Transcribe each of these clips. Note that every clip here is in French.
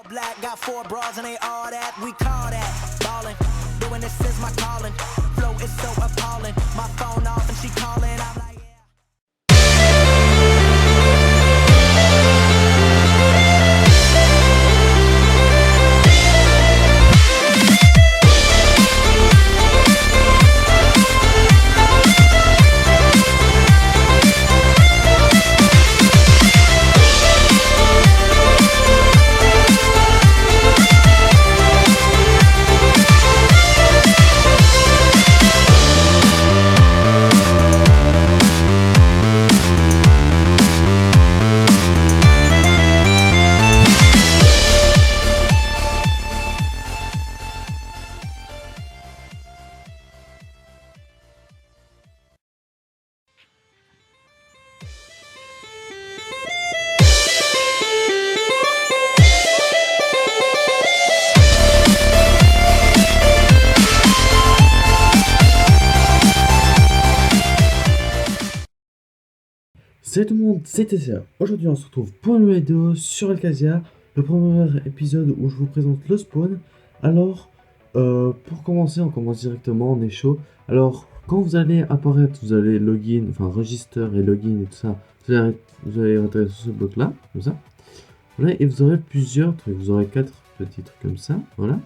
black, got 4 bras and they all that. We call that ballin'. Doing this is my calling. Flow is so appalling. My phone off and she calling. I'm like, Salut tout le monde, c'est TCA. Aujourd'hui on se retrouve pour une nouvelle vidéo sur Alcasia, le premier épisode où je vous présente le spawn. Alors, pour commencer, on commence directement, on est chaud. Alors, quand vous allez apparaître, vous allez login, enfin register et login et tout ça, vous allez atterrir sur ce bloc là, comme ça. Voilà, et vous aurez plusieurs trucs, vous aurez 4 petits trucs comme ça, voilà.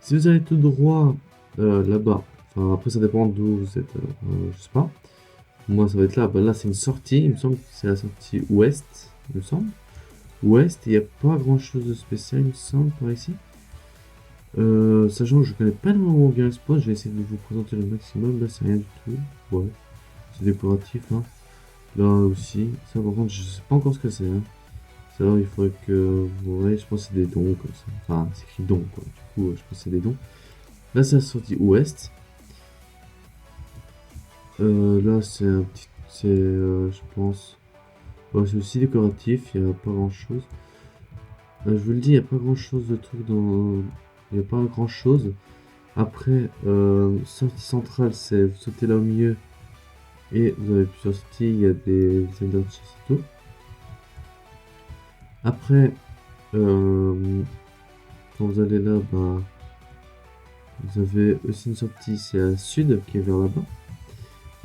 Si vous allez tout droit là-bas, enfin après ça dépend d'où vous êtes, je sais pas. Moi ça va être là, bah là c'est une sortie, il me semble que c'est la sortie ouest, il me semble. Ouest, il n'y a pas grand chose de spécial il me semble par ici. Sachant que je connais pas énormément bien le spot, je vais essayer de vous présenter le maximum, là c'est rien du tout. Ouais, c'est décoratif hein. Là aussi, ça par contre je sais pas encore ce que c'est hein. Ça alors il faudrait que vous voyez, je pense que c'est des dons comme ça. Enfin c'est écrit dons quoi, du coup je pense que c'est des dons. Là c'est la sortie ouest. Là c'est un petit, je pense, ouais, c'est aussi décoratif, il n'y a pas grand chose. Je vous le dis, il n'y a pas grand chose de trucs dans, il n'y a pas grand chose. Après, sortie centrale, c'est vous sautez là au milieu et vous avez plusieurs sorties, il y a des enders sur tout. Après, quand vous allez là, bah, vous avez aussi une sortie, c'est à sud qui est vers là-bas.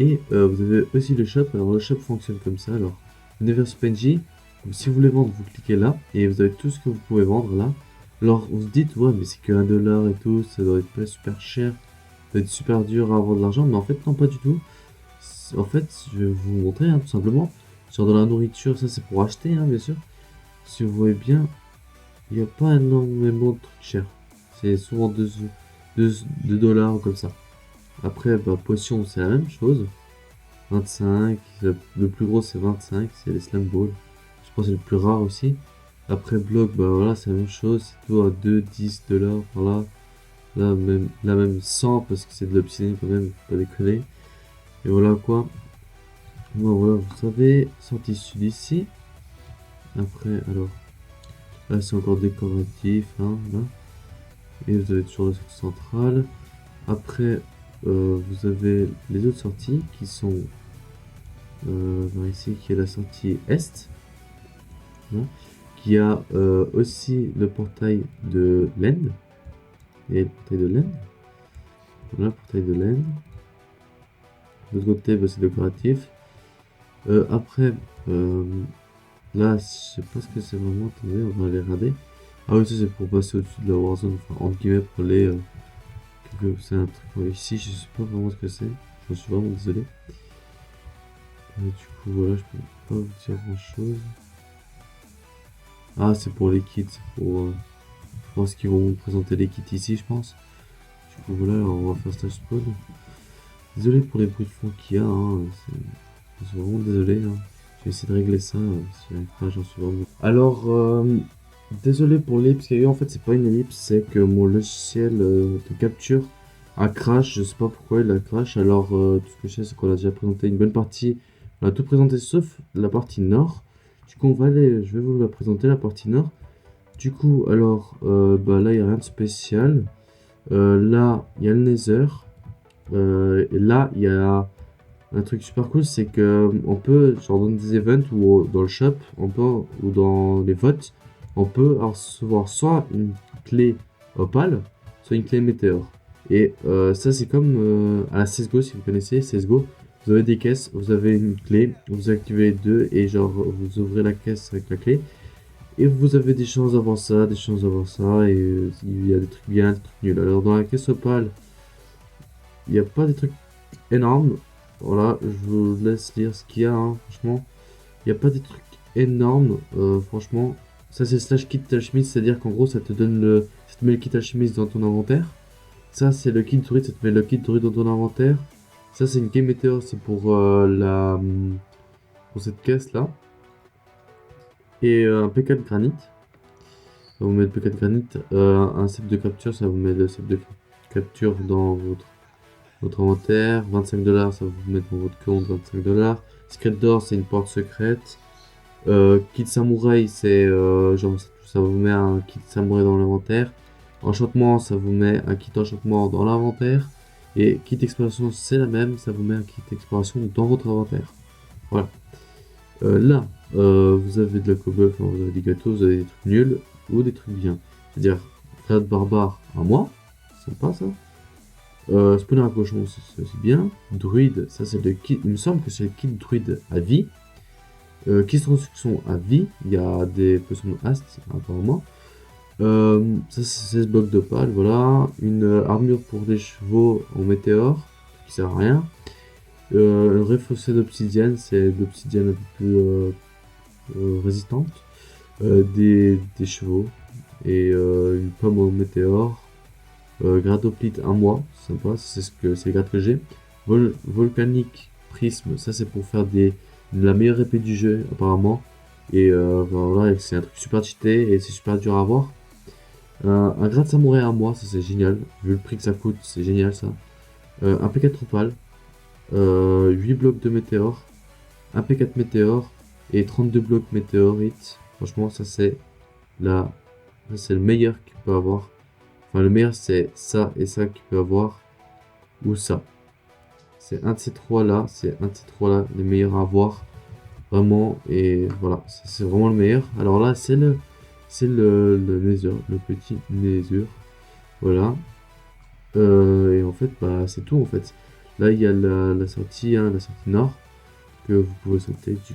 Et vous avez aussi le shop. Alors le shop fonctionne comme ça. Alors venez vers ce PNJ. Donc, si vous voulez vendre, vous cliquez là et vous avez tout ce que vous pouvez vendre là. Alors vous vous dites ouais mais c'est que 1 dollar et tout, ça doit être pas super cher, ça doit être super dur à avoir de l'argent, mais en fait non pas du tout. En fait je vais vous montrer hein, tout simplement. Genre dans la nourriture, ça c'est pour acheter hein, bien sûr. Si vous voyez bien, il n'y a pas énormément de trucs chers. C'est souvent 2 dollars comme ça. Après, bah, potion, c'est la même chose. 25, le plus gros c'est 25, c'est les slam balls. Je pense que c'est le plus rare aussi. Après, bloc, bah voilà, c'est la même chose. C'est tout à 2, 10 dollars par là. Là même 100 parce que c'est de l'obsidienne quand même, pas déconner. Et voilà quoi. Bon, voilà, vous savez, sortie sud ici. Après, alors, là c'est encore décoratif, hein, là. Et vous avez toujours la sortie centrale. Après, vous avez les autres sorties qui sont ici, qui est la sortie est, hein, qui a aussi le portail de l'End. Et le portail de l'End. Voilà, le portail de l'End. De l'autre côté, bah, c'est décoratif. Après, là, je sais pas ce que c'est vraiment. Attendez, on va aller regarder. Ah oui, ça c'est pour passer au-dessus de la Warzone, enfin, entre guillemets, pour aller. C'est un truc ici, je sais pas vraiment ce que c'est, je suis vraiment désolé. Du coup voilà, je peux pas vous dire grand chose. Ah c'est pour les kits, c'est pour je pense qu'ils vont présenter les kits ici je pense. Du coup voilà, alors on va faire stage spawn. Désolé pour les bruits de fond qu'il y a, hein. Je suis vraiment désolé. Hein. Je vais essayer de régler ça, si j'arrive pas j'en suis vraiment... Alors désolé pour l'ellipse qu'il y a eu, en fait c'est pas une ellipse, c'est que mon logiciel de capture a crash, je sais pas pourquoi il a crash. Alors tout ce que je sais c'est qu'on a déjà présenté une bonne partie, on a tout présenté sauf la partie nord. Du coup on va aller, je vais vous la présenter la partie nord. Du coup alors bah là il n'y a rien de spécial, là il y a le nether, et là il y a un truc super cool, c'est que on peut, genre dans des events ou dans le shop, on peut, ou dans les votes, on peut recevoir soit une clé opale, soit une clé météore. Et ça, c'est comme à la CSGO, si vous connaissez CSGO. Vous avez des caisses, vous avez une clé, vous activez les deux et genre vous ouvrez la caisse avec la clé. Et vous avez des chances d'avoir ça, des chances d'avoir ça, et il y a des trucs bien, des trucs nuls. Alors dans la caisse opale, il n'y a pas des trucs énormes. Voilà, je vous laisse lire ce qu'il y a, hein, franchement. Il n'y a pas des trucs énormes, franchement. Ça c'est slash kit alchimiste, c'est-à-dire qu'en gros ça te donne ça te met le kit alchimiste dans ton inventaire. Ça c'est le kit druide, ça te met le kit druide dans ton inventaire. Ça c'est une game météore, c'est pour pour cette caisse là. Et un PK de granit. Ça vous met le PK de granit. Un cep de capture, ça vous met le cep de capture dans votre inventaire. 25$, ça vous met dans votre compte 25$. Secret d'or, c'est une porte secrète. Kit samouraï, c'est genre ça vous met un kit samouraï dans l'inventaire. Enchantement, ça vous met un kit enchantement dans l'inventaire. Et kit exploration, c'est la même, ça vous met un kit exploration dans votre inventaire. Voilà. Là, vous avez de la cobble, enfin, vous avez des gâteaux, vous avez des trucs nuls ou des trucs bien. C'est-à-dire, frère de barbare à moi, sympa ça. Spawner à cochon, c'est bien. Druide, ça c'est le kit, il me semble que c'est le kit druide à vie. Kit construction à vie, il y a des potions de haste apparemment. Ça c'est 16 blocs de pal, voilà. Une armure pour des chevaux en météore, qui sert à rien. Un réfaussé d'obsidienne, c'est d'obsidienne un peu plus résistante. Des chevaux et une pomme au météore. Gratoplite 1 mois, sympa, c'est les grades que j'ai. Volcanique prisme, ça c'est pour faire la meilleure épée du jeu apparemment. Et voilà, c'est un truc super cheaté et c'est super dur à avoir. Un grade samouraï 1 mois, ça c'est génial, vu le prix que ça coûte, c'est génial ça. Un P4 opale, 8 blocs de météore, un P4 météore et 32 blocs météorites. Franchement, ça c'est le meilleur qu'il peut avoir. Enfin, le meilleur c'est ça et ça qu'il peut avoir, ou ça. C'est un de ces trois là, les meilleurs à avoir. Vraiment, et voilà, c'est vraiment le meilleur. Alors là, c'est le Nether, le petit Nether. Voilà. Et en fait, bah, c'est tout en fait. Là, il y a la sortie, hein, la sortie nord, que vous pouvez sauter. Du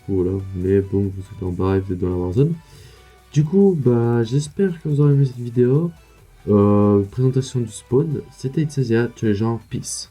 coup, voilà, mais bon, vous êtes en bas et vous êtes dans la warzone. Du coup, bah, j'espère que vous aurez aimé cette vidéo. Présentation du spawn. C'était Itzazia, ciao les gens, peace.